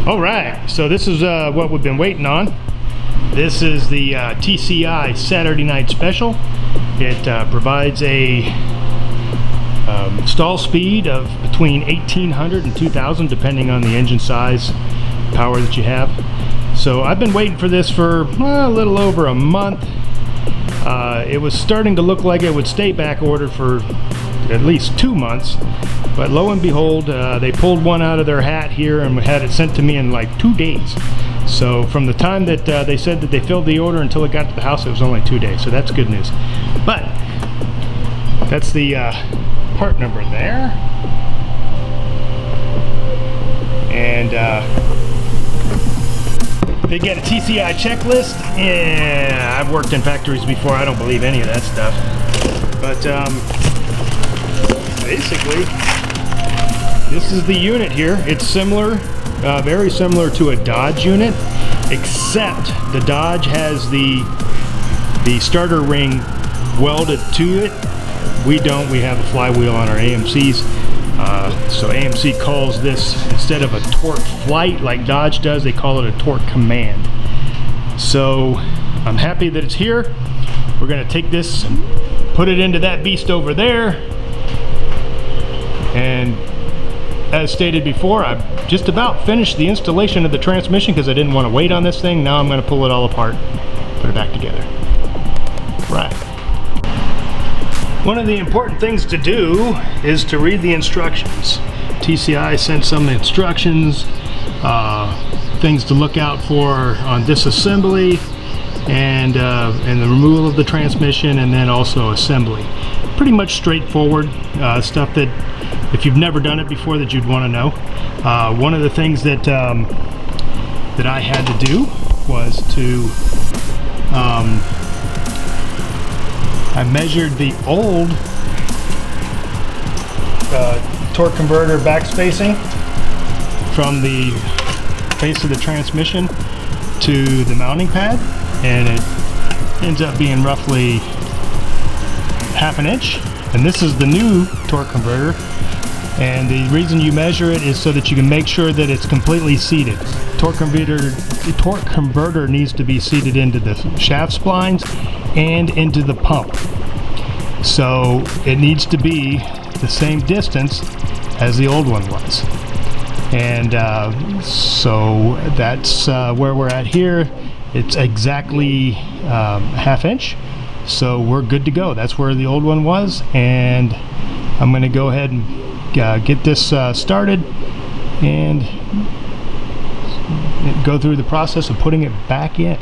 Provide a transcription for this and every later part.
All right, so this is what we've been waiting on. This is the TCI Saturday Night Special. It provides a stall speed of between 1800 and 2000 depending on the engine size, power that you have. So I've been waiting for this for a little over a month. It was starting to look like it would stay back ordered for at least 2 months, but lo and behold, they pulled one out of their hat here and had it sent to me in like 2 days. So from the time that they said that they filled the order until it got to the house, it was only 2 days, so that's good news. But that's the part number there, and they get a TCI checklist. Yeah, I've worked in factories before. I don't believe any of that stuff, but basically this is the unit here. It's similar, very similar to a Dodge unit, except the Dodge has the starter ring welded to it. We don't. We have a flywheel on our AMCs. So AMC calls this, instead of a torque flight like Dodge does, they call it a torque command. So I'm happy that it's here. We're going to take this and put it into that beast over there. And as stated before, I've just about finished the installation of the transmission because I didn't want to wait on this thing. Now I'm going to pull it all apart, put it back together. Right. One of the important things to do is to read the instructions. TCI sent some instructions, things to look out for on disassembly and the removal of the transmission, and then also assembly. Pretty much straightforward stuff that if you've never done it before that you'd want to know. One of the things that that I had to do was to I measured the old torque converter back spacing from the base of the transmission to the mounting pad, and it ends up being roughly ½ inch. And this is the new torque converter, and the reason you measure it is so that you can make sure that it's completely seated. The torque converter needs to be seated into the shaft splines and into the pump, so it needs to be the same distance as the old one was. And so that's where we're at here. It's exactly ½ inch, so we're good to go. That's where the old one was, and I'm going to go ahead and get this started and go through the process of putting it back in.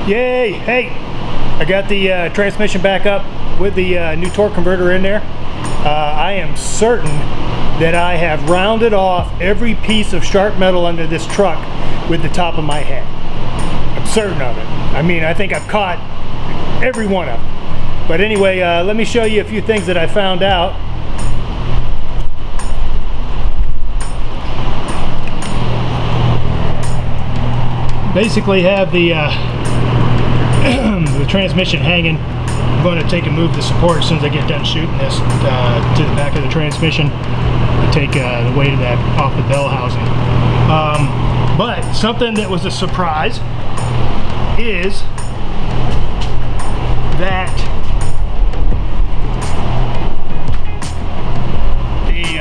Yay! Hey, I got the transmission back up with the new torque converter in there. I am certain that I have rounded off every piece of sharp metal under this truck with the top of my head. I'm certain of it. I mean, I think I've caught every one of them. But anyway, let me show you a few things that I found out. Basically have the the transmission hanging. I'm going to take and move the support as soon as I get done shooting this to the back of the transmission to take the weight of that off the bell housing. But something that was a surprise is that the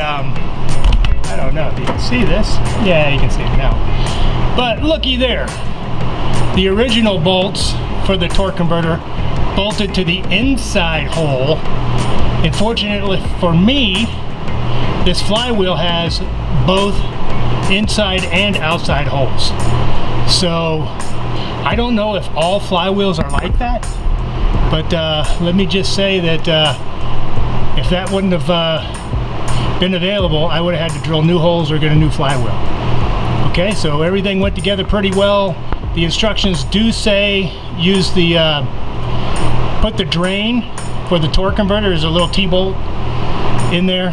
I don't know if you can see this. Yeah, you can see it now. But looky there, the original bolts for the torque converter bolted to the inside hole. Unfortunately for me, this flywheel has both inside and outside holes. So I don't know if all flywheels are like that, but let me just say that if that wouldn't have been available, I would have had to drill new holes or get a new flywheel. Okay, so everything went together pretty well. The instructions do say use the put the drain for the torque converter. There's a little T-bolt in there.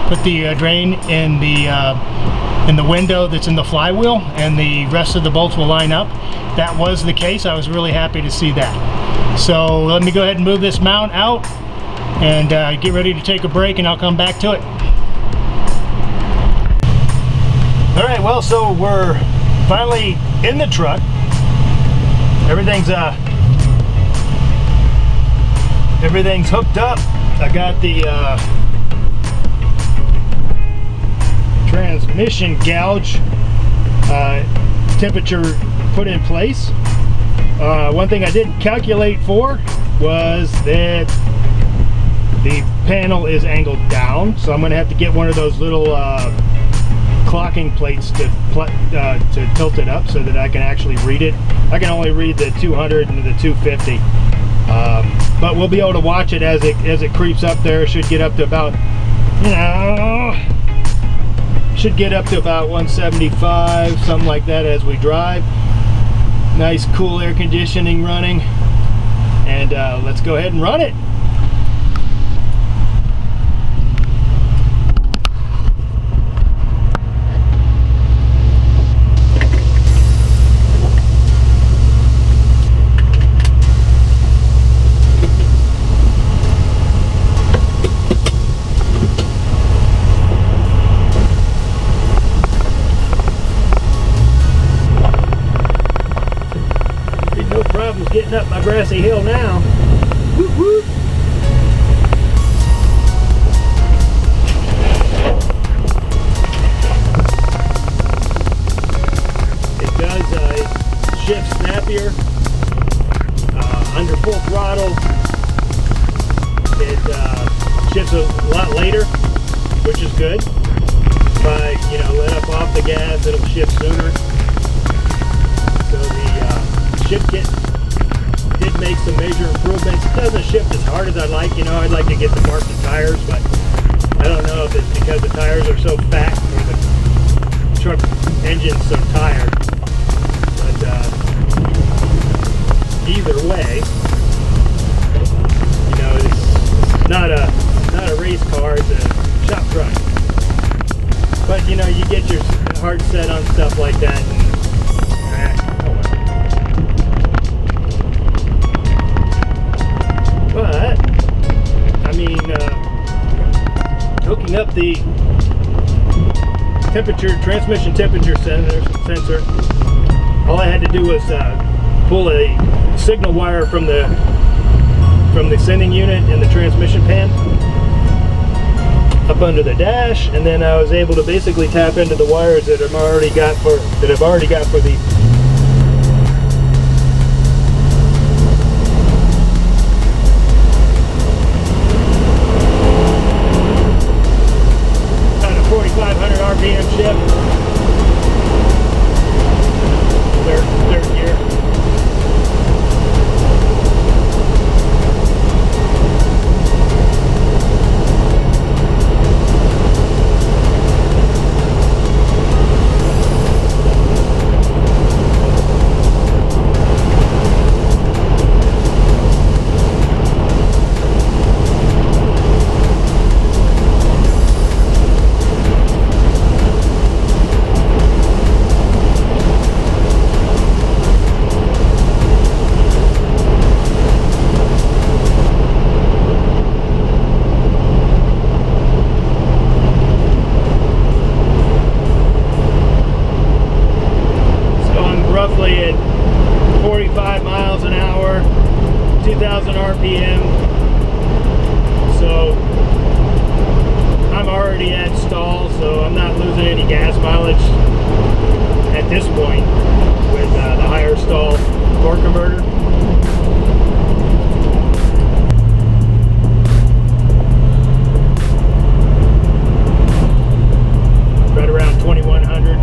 Put the drain in the window that's in the flywheel, and the rest of the bolts will line up. That was the case. I was really happy to see that. So let me go ahead and move this mount out and get ready to take a break, and I'll come back to it. right, well, so we're finally in the truck. Everything's hooked up. I got the transmission gauge temperature put in place. One thing I didn't calculate for was that the panel is angled down, so I'm going to have to get one of those little clocking plates to tilt it up so that I can actually read it. I can only read the 200 and the 250, but we'll be able to watch it as it creeps up there. It should get up to about, should get up to about 175, something like that as we drive. Nice cool air conditioning running, and let's go ahead and run it. Getting up my grassy hill now. Whoop, whoop. It does, it shifts snappier, under full throttle. It shifts a lot later, which is good. If I, let up off the gas, it'll shift sooner. So the shift kit did make some major improvements. It doesn't shift as hard as I'd like. I'd like to get the marked tires, but I don't know if it's because the tires are so fat or the truck engine's so tired. But either way, it's not a race car. It's a shop truck. But you get your heart set on stuff like that. But, hooking up the transmission temperature sensor, all I had to do was pull a signal wire from the sending unit in the transmission pan up under the dash, and then I was able to basically tap into the wires that I've already got for the RPM shift. Third gear. Roughly at 45 miles an hour, 2,000 RPM. So I'm already at stall, so I'm not losing any gas mileage at this point with the higher stall torque converter. Right around 2100.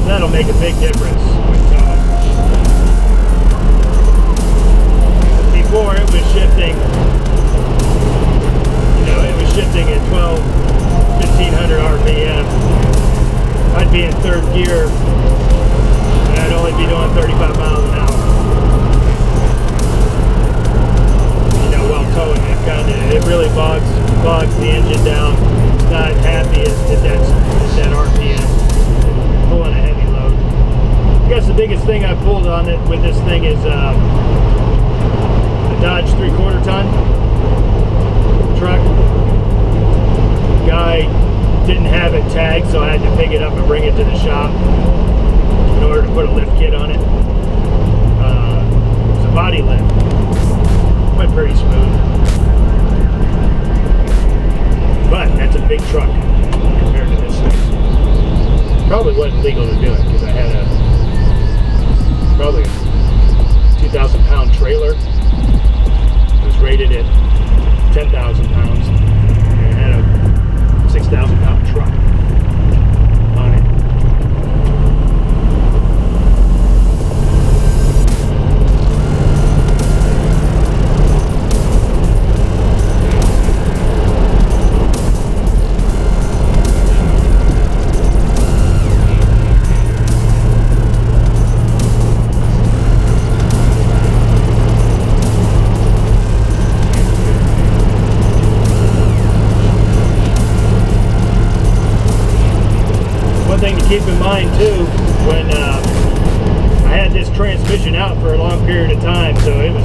That'll make a big difference. Before it was shifting, it was shifting at 1,500 RPM. I'd be in third gear and I'd only be doing 35 miles an hour. While towing it, it really bogs bogs the engine down. Not happy at that RPM. Pulling a heavy load. I guess the biggest thing I pulled on it with this thing is a Dodge 3/4 ton truck. Guy didn't have it tagged, so I had to pick it up and bring it to the shop in order to put a lift kit on it. It's a body lift. Went pretty smooth. But that's a big truck compared to this thing. Probably wasn't legal to do it because I had probably a 2,000 pound trailer. It was rated at 10,000 pounds and it had a 6,000 pound truck on it. Thing to keep in mind too, when I had this transmission out for a long period of time, so it was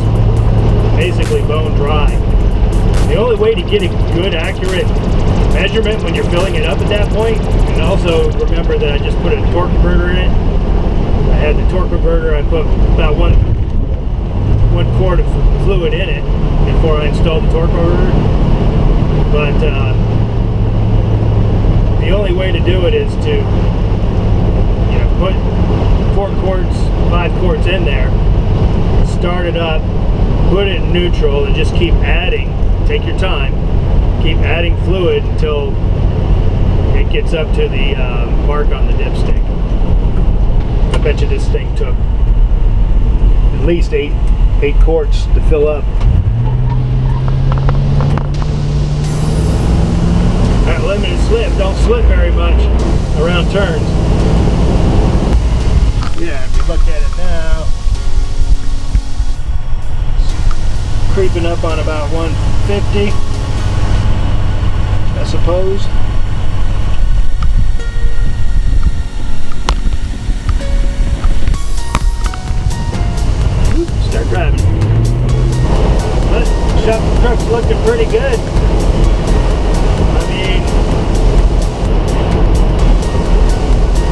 basically bone dry. The only way to get a good accurate measurement when you're filling it up at that point, and also remember that I just put a torque converter in it. I had the torque converter, I put about one quart of fluid in it before I installed the torque converter. But the only way to do it is to, put 4 quarts, 5 quarts in there, start it up, put it in neutral, and just keep adding. Take your time, keep adding fluid until it gets up to the mark on the dipstick. I bet you this thing took at least 8 quarts to fill up. That limited slip, don't slip very much around turns. Yeah, if you look at it now, it's creeping up on about 150, I suppose. Start driving. But shop truck's looking pretty good. I mean,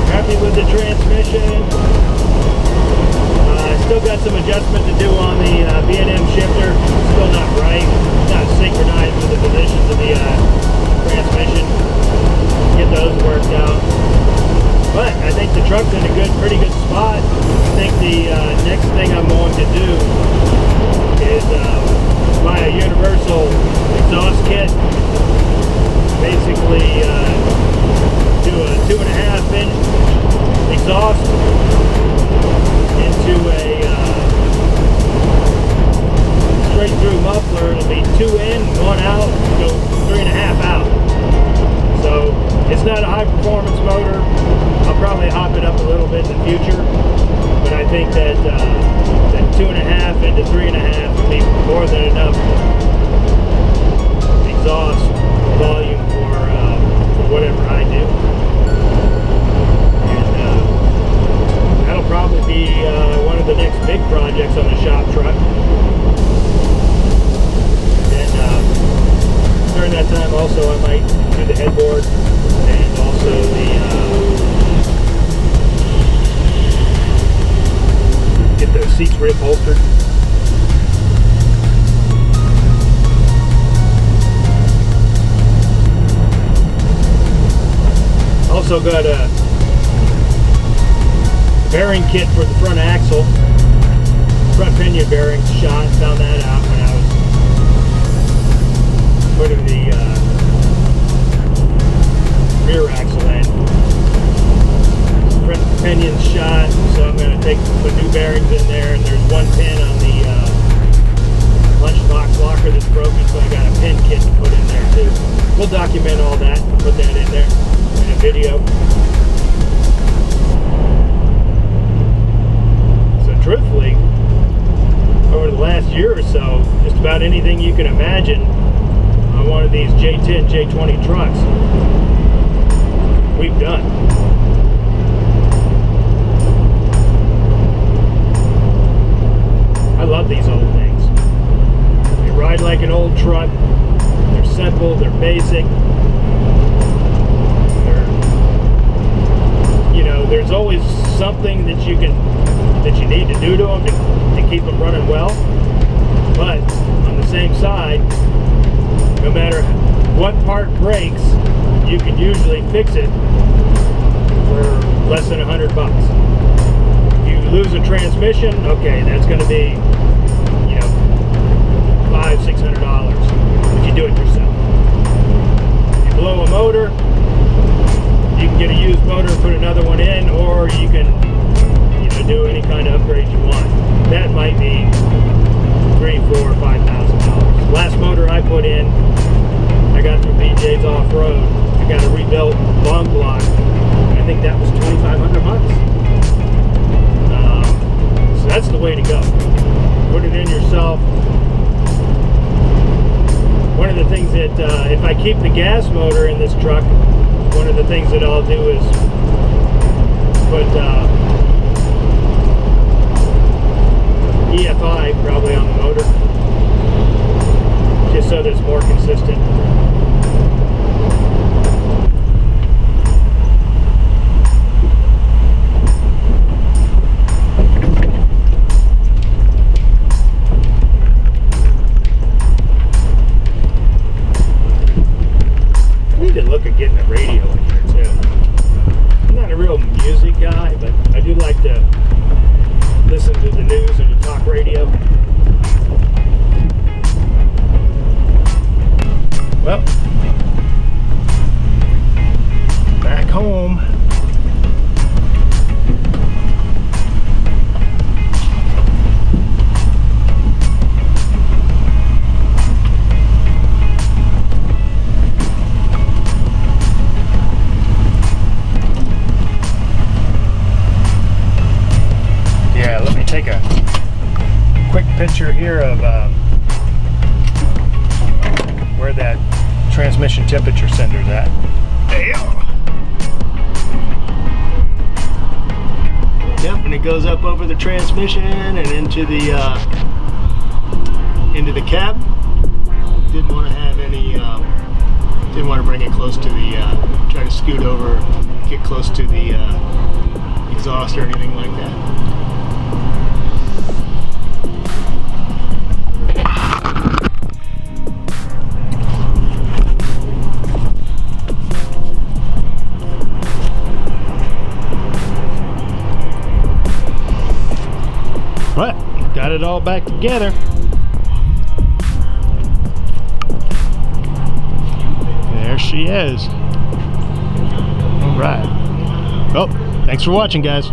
happy with the transmission. Still got some adjustment to do on the B&M shifter. Still not right. Not synchronized with the positions of the transmission. Get those worked out. But I think the truck's in a pretty good spot. I think the next thing I'm going to do is buy a universal exhaust kit. Basically do a 2.5 inch exhaust into a straight through muffler. It'll be 2 in, 1 out, go 3.5 out. So it's not a high performance motor. I'll probably hop it up a little bit in the future, but I think that that 2.5 into 3.5 would be more than enough exhaust volume for whatever I do. And that'll probably be one of the next big projects on the shop truck. And during that time also I might do the headboard and also get the seats reupholstered. Also got a bearing kit for the front axle. Front pinion bearings shot. Found that out when I was putting the rear axle in. Front pinion's shot, so I'm going to put new bearings in there, and there's one pin on the lunchbox locker that's broken, so I got a pin kit to put in there too. We'll document all that and put that in there in a video. So truthfully, over the last year or so, just about anything you can imagine I wanted of these J10, J20 trucks we've done. I love these old things. They ride like an old truck. They're simple, they're basic. There's always something that you need to do to them to keep them running well. But on the same side, no matter what part breaks, you can usually fix it for less than $100 bucks. If you lose a transmission, okay, that's going to be, $500-600 if you do it yourself. If you blow a motor, you can get a used motor and put another one in, or you can, do any kind of upgrade you want. That might be $3,000, $4,000, $5,000. Last motor I put in, I got from BJ's off-road. I got a rebuilt long block. I think that was $2,500 bucks. So that's the way to go. Put it in yourself. One of the things that, if I keep the gas motor in this truck, one of the things that I'll do is put EFI probably on the motor, just so that it's more consistent. I need to look at getting a radio in here too. I'm not a real music guy, but I do like to listen to the news and to talk radio. Well, back home. Yeah, let me take a quick picture here of where that transmission temperature sender's at. Yep, and it goes up over the transmission and into the cab. Didn't want to have any. Didn't want to bring it close to the. Try to scoot over, get close to the exhaust or anything like that. But got it all back together. There she is. All right. Well, thanks for watching, guys.